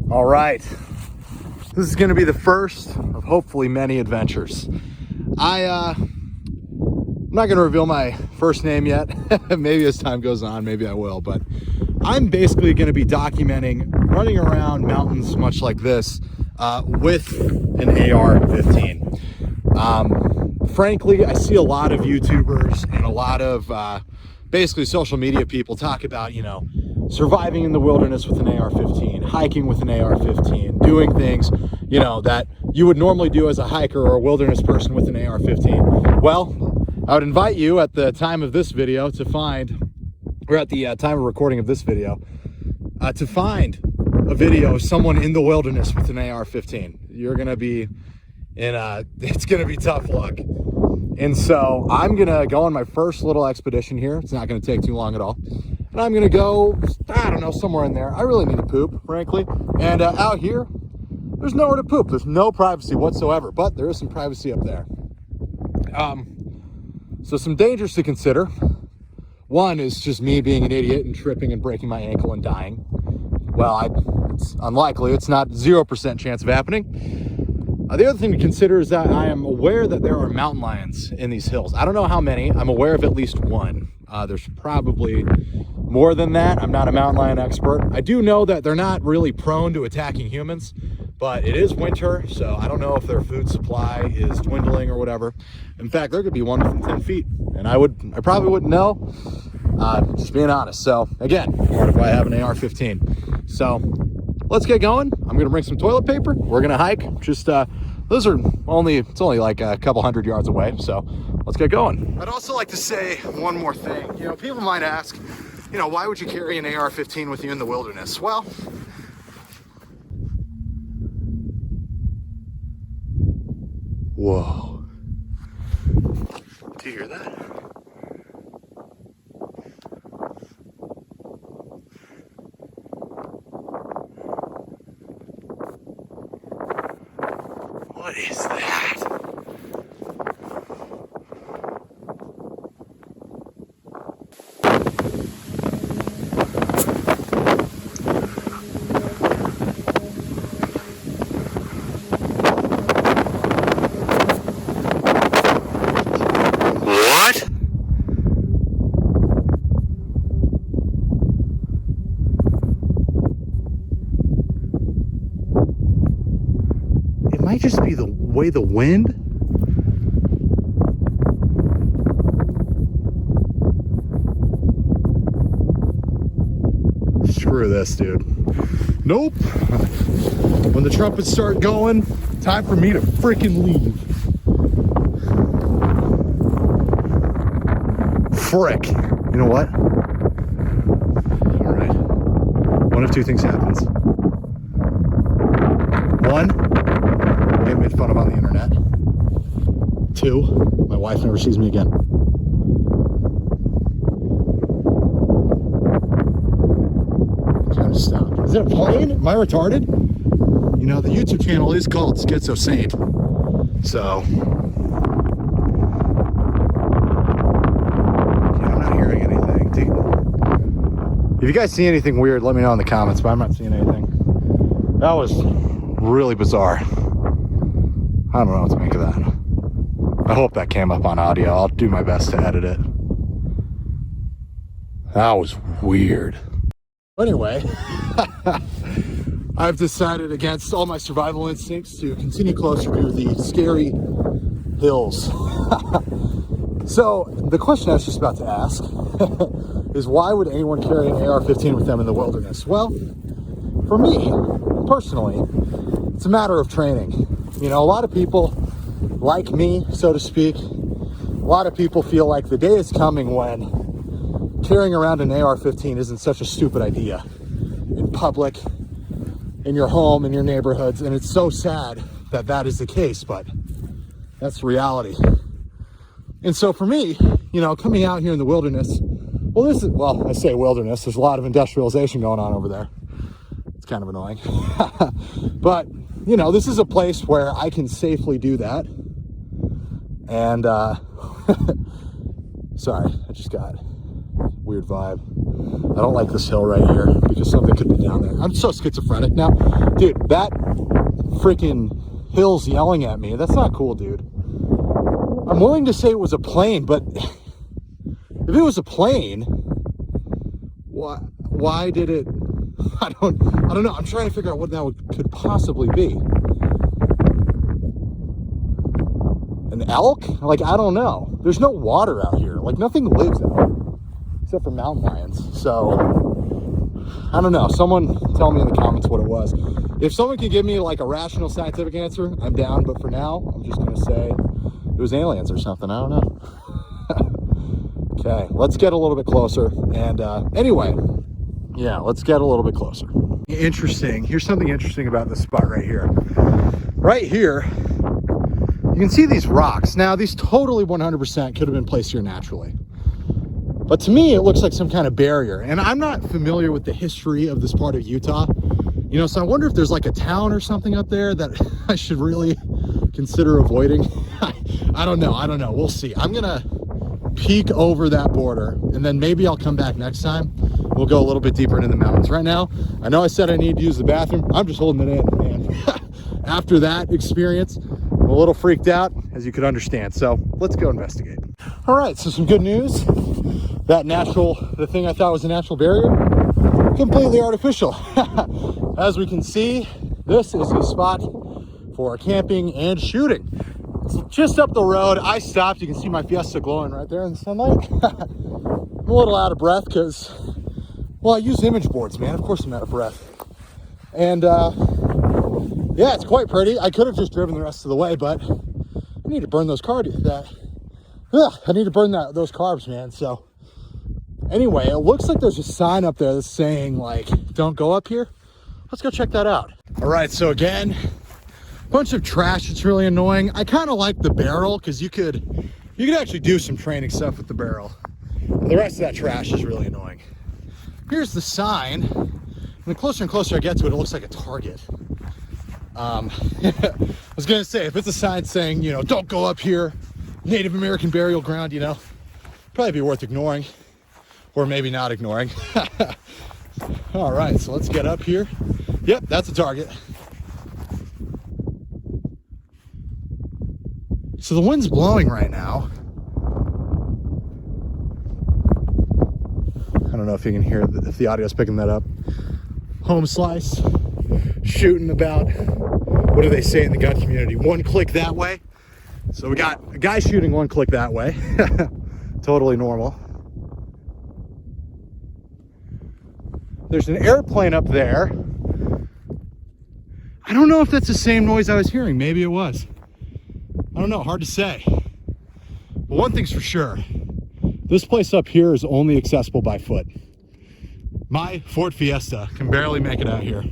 All right, this is going to be the first of hopefully many adventures. I'm not going to reveal my first name yet. Maybe as time goes on, maybe I will, but I'm basically going to be documenting running around mountains much like this with an AR-15. Frankly, I see a lot of YouTubers and a lot of basically social media people talk about, you know, surviving in the wilderness with an AR-15, hiking with an AR-15, doing things, you know, that you would normally do as a hiker or a wilderness person with an AR-15. Well, I would invite you at the time of this video to find, or at the time of recording of this video, to find a video of someone in the wilderness with an AR-15. You're going to be in it's going to be tough luck. And so I'm going to go on my first little expedition here. It's not going to take too long at all. And I'm going to go, I don't know, somewhere in there. I really need to poop, frankly. And out here, there's nowhere to poop. There's no privacy whatsoever, but there is some privacy up there. So some dangers to consider. One is just me being an idiot and tripping and breaking my ankle and dying. Well, it's unlikely. It's not 0% chance of happening. The other thing to consider is that I am aware that there are mountain lions in these hills. I don't know how many. I'm aware of at least one. There's probably more than that. I'm not a mountain lion expert. I do know that they're not really prone to attacking humans, but it is winter, so I don't know if their food supply is dwindling or whatever. In fact, there could be one within 10 feet, and I probably wouldn't know, just being honest. So again, part of why I have an AR-15. So let's get going. I'm gonna bring some toilet paper. We're gonna hike. Just it's only like a couple hundred yards away, so let's get going. I'd also like to say one more thing. You know, people might ask, you know, why would you carry an AR-15 with you in the wilderness? Well, whoa. Do you hear that? What is that? What? It might just be the way the wind. Screw this, dude. Nope. When the trumpets start going, time for me to freaking leave. Frick. You know what? All right. One of two things happens. One, I get made fun of on the internet. Two, my wife never sees me again. Time to stop. Is it a plane? Am I retarded? You know, the YouTube channel is called Schizo Saint. So, yeah, I'm not hearing anything. If you guys see anything weird, let me know in the comments, but I'm not seeing anything. That was really bizarre. I don't know what to make of that. I hope that came up on audio. I'll do my best to edit it. That was weird. Anyway, I've decided against all my survival instincts to continue closer to the scary hills. So the question I was just about to ask is, why would anyone carry an AR-15 with them in the wilderness? Well, for me, personally, it's a matter of training. You know, a lot of people, like me, so to speak, a lot of people feel like the day is coming when carrying around an AR-15 isn't such a stupid idea in public, in your home, in your neighborhoods, and it's so sad that that is the case, but that's reality. And so for me, you know, coming out here in the wilderness, well, I say wilderness, there's a lot of industrialization going on over there. It's kind of annoying. But, you know, this is a place where I can safely do that. And, sorry, I just got a weird vibe. I don't like this hill right here because something could be down there. I'm so schizophrenic now. Dude, that freaking hill's yelling at me. That's not cool, dude. I'm willing to say it was a plane, but if it was a plane, why did it? I don't know. I'm trying to figure out what that could possibly be. An elk? Like, I don't know. There's no water out here. Like, nothing lives out except for mountain lions. So, I don't know. Someone tell me in the comments what it was. If someone can give me like a rational scientific answer, I'm down. But for now, I'm just going to say it was aliens or something. I don't know. Okay, let's get a little bit closer. And anyway, yeah, let's get a little bit closer. Interesting. Here's something interesting about this spot right here. Right here, you can see these rocks. Now, these totally 100% could have been placed here naturally. But to me, it looks like some kind of barrier. And I'm not familiar with the history of this part of Utah. You know, so I wonder if there's like a town or something up there that I should really consider avoiding. I don't know. We'll see. I'm going to peek over that border, and then maybe I'll come back next time. We'll go a little bit deeper into the mountains. Right now, I know I said I need to use the bathroom. I'm just holding it in, man. After that experience, I'm a little freaked out, as you could understand. So let's go investigate. All right, so some good news. The thing I thought was a natural barrier, completely artificial. As we can see, this is a spot for camping and shooting. It's just up the road. I stopped. You can see my Fiesta glowing right there in the sunlight. I'm a little out of breath because, well, I use image boards, man. Of course I'm out of breath. And yeah, it's quite pretty. I could have just driven the rest of the way, but I need to burn those those carbs, man. So anyway, it looks like there's a sign up there that's saying like, don't go up here. Let's go check that out. All right, so again, bunch of trash. It's really annoying. I kind of like the barrel because you could actually do some training stuff with the barrel. But the rest of that trash is really annoying. Here's the sign. And the closer and closer I get to it, it looks like a target. I was gonna say, if it's a sign saying, you know, don't go up here, Native American burial ground, you know, probably be worth ignoring, or maybe not ignoring. All right, so let's get up here. Yep, that's a target. So the wind's blowing right now. I don't know if you can hear, if the audio's picking that up. Home slice, shooting about, what do they say in the gun community? One click that way. So we got a guy shooting one click that way. Totally normal. There's an airplane up there. I don't know if that's the same noise I was hearing. Maybe it was. I don't know, hard to say. But one thing's for sure, this place up here is only accessible by foot. My Ford Fiesta can barely make it out here,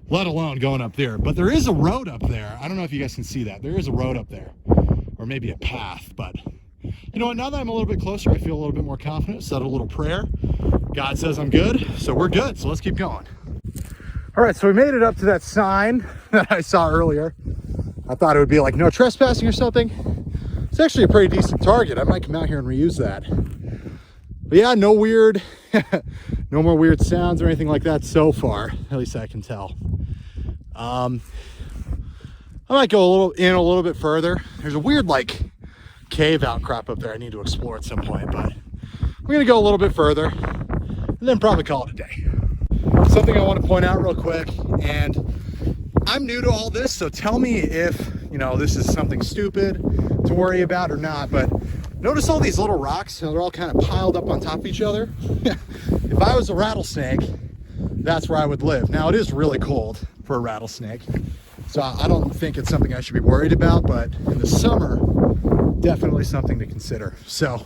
let alone going up there. But there is a road up there. I don't know if you guys can see that. There is a road up there, or maybe a path. But you know what, now that I'm a little bit closer, I feel a little bit more confident. Said a little prayer. God says I'm good, so we're good. So let's keep going. All right, so we made it up to that sign that I saw earlier. I thought it would be like no trespassing or something. It's actually a pretty decent target. I might come out here and reuse that. But yeah, no more weird sounds or anything like that so far. At least I can tell. I might go a little bit further. There's a weird like cave outcrop up there I need to explore at some point, but we're gonna go a little bit further and then probably call it a day. Something I want to point out real quick, and I'm new to all this, so tell me if, you know, this is something stupid to worry about or not, but notice all these little rocks, they're all kind of piled up on top of each other. If I was a rattlesnake, that's where I would live. Now, it is really cold for a rattlesnake, so I don't think it's something I should be worried about, but in the summer, definitely something to consider. So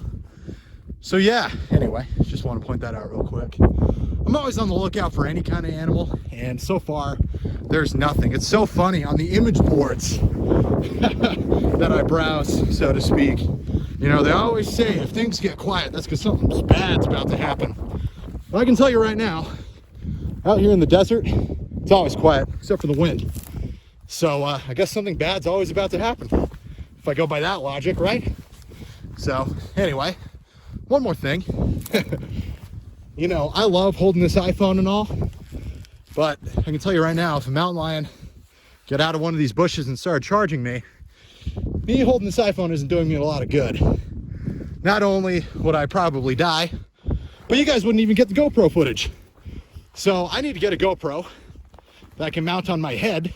yeah, anyway, just want to point that out real quick. I'm always on the lookout for any kind of animal, and so far, there's nothing. It's so funny, on the image boards that I browse, so to speak, you know, they always say if things get quiet, that's because something bad's about to happen. Well, I can tell you right now, out here in the desert, it's always quiet, except for the wind. So I guess something bad's always about to happen, if I go by that logic, right? So anyway, one more thing. You know, I love holding this iPhone and all, but I can tell you right now, if a mountain lion get out of one of these bushes and started charging me holding this iPhone isn't doing me a lot of good. Not only would I probably die, but you guys wouldn't even get the GoPro footage. So I need to get a GoPro that I can mount on my head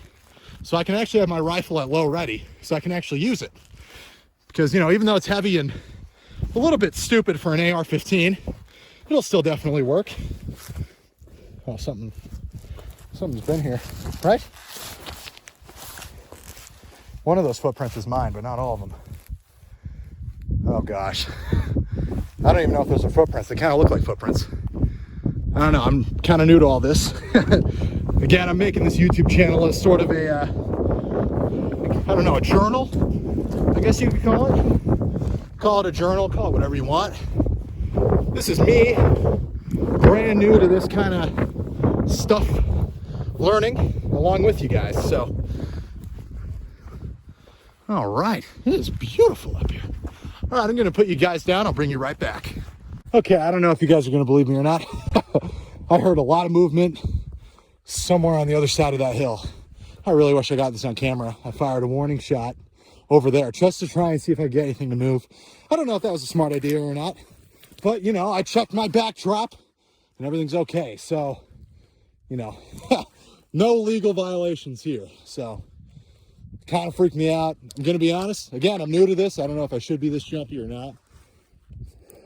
so I can actually have my rifle at low ready so I can actually use it. Because, you know, even though it's heavy and a little bit stupid for an AR-15, it'll still definitely work. Oh, something's been here, right? One of those footprints is mine, but not all of them. Oh gosh. I don't even know if those are footprints. They kind of look like footprints. I don't know, I'm kind of new to all this. Again, I'm making this YouTube channel as sort of a, I don't know, a journal, I guess you could call it. Call it a journal, call it whatever you want. This is me, brand new to this kind of stuff, learning along with you guys, so. All right, it is beautiful up here. All right, I'm gonna put you guys down. I'll bring you right back. Okay, I don't know if you guys are gonna believe me or not. I heard a lot of movement somewhere on the other side of that hill. I really wish I got this on camera. I fired a warning shot over there just to try and see if I get anything to move. I don't know if that was a smart idea or not, but you know, I checked my backdrop and everything's okay. So, you know, no legal violations here. So, kind of freaked me out. I'm gonna be honest. Again, I'm new to this. I don't know if I should be this jumpy or not.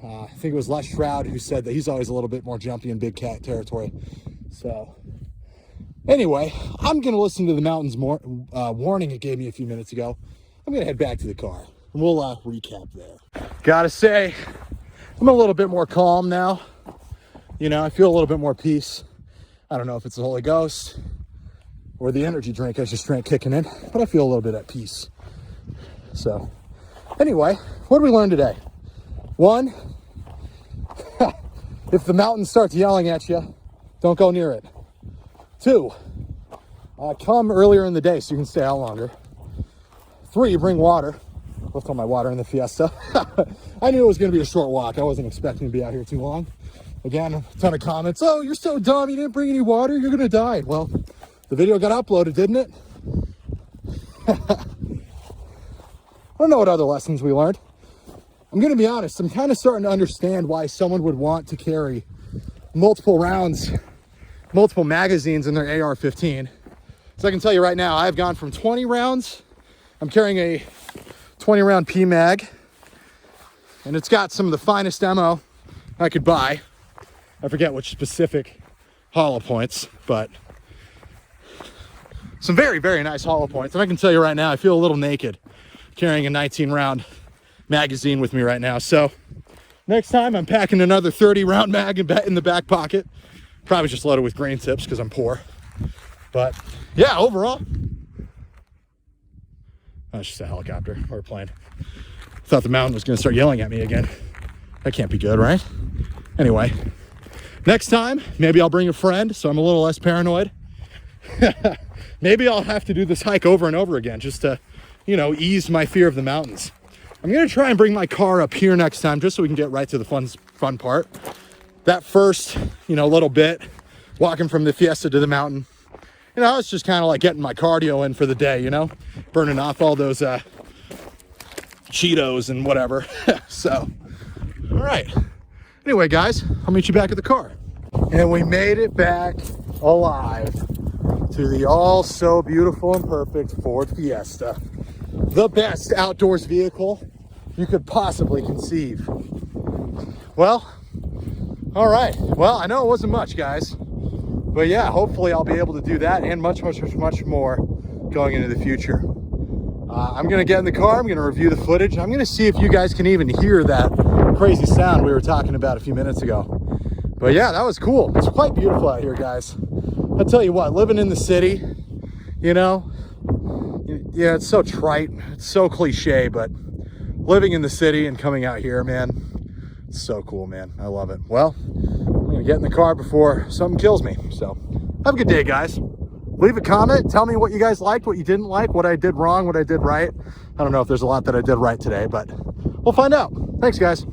I think it was Les Shroud who said that he's always a little bit more jumpy in big cat territory. So anyway, I'm gonna listen to the mountains warning it gave me a few minutes ago. I'm gonna head back to the car and we'll recap there. Gotta say, I'm a little bit more calm now. You know, I feel a little bit more peace. I don't know if it's the Holy Ghost or the energy drink I just drank kicking in, but I feel a little bit at peace. So anyway, what did we learn today? One, if the mountain starts yelling at you, don't go near it. Two, come earlier in the day so you can stay out longer. Three, bring water. Left all my water in the Fiesta. I knew it was gonna be a short walk. I wasn't expecting to be out here too long. Again, a ton of comments. Oh, you're so dumb, you didn't bring any water, you're gonna die. Well, the video got uploaded, didn't it? I don't know what other lessons we learned. I'm gonna be honest, I'm kind of starting to understand why someone would want to carry multiple rounds, multiple magazines in their AR-15. So I can tell you right now, I've gone from 20 rounds, I'm carrying a 20 round P mag, and it's got some of the finest ammo I could buy. I forget which specific hollow points, but some very, very nice hollow points. And I can tell you right now, I feel a little naked carrying a 19 round magazine with me right now. So next time I'm packing another 30 round mag in the back pocket, probably just loaded with grain tips because I'm poor. But yeah, overall, that's just a helicopter or a plane. Thought the mountain was going to start yelling at me again. That can't be good, right? Anyway, next time, maybe I'll bring a friend so I'm a little less paranoid. Maybe I'll have to do this hike over and over again just to, you know, ease my fear of the mountains. I'm going to try and bring my car up here next time just so we can get right to the fun part. That first, you know, little bit, walking from the Fiesta to the mountain, you know, it's just kind of like getting my cardio in for the day, you know, burning off all those Cheetos and whatever. So, all right. Anyway, guys, I'll meet you back at the car. And we made it back alive to the all so beautiful and perfect Ford Fiesta. The best outdoors vehicle you could possibly conceive. Well, all right. Well, I know it wasn't much, guys. But yeah, hopefully I'll be able to do that and much, much, much, much more going into the future. I'm going to get in the car. I'm going to review the footage. I'm going to see if you guys can even hear that crazy sound we were talking about a few minutes ago. But yeah, that was cool. It's quite beautiful out here, guys. I'll tell you what, living in the city, you know, yeah, it's so trite. It's so cliche, but living in the city and coming out here, man, it's so cool, man. I love it. Well, I'm going to get in the car before something kills me. So have a good day, guys. Leave a comment. Tell me what you guys liked, what you didn't like, what I did wrong, what I did right. I don't know if there's a lot that I did right today, but we'll find out. Thanks, guys.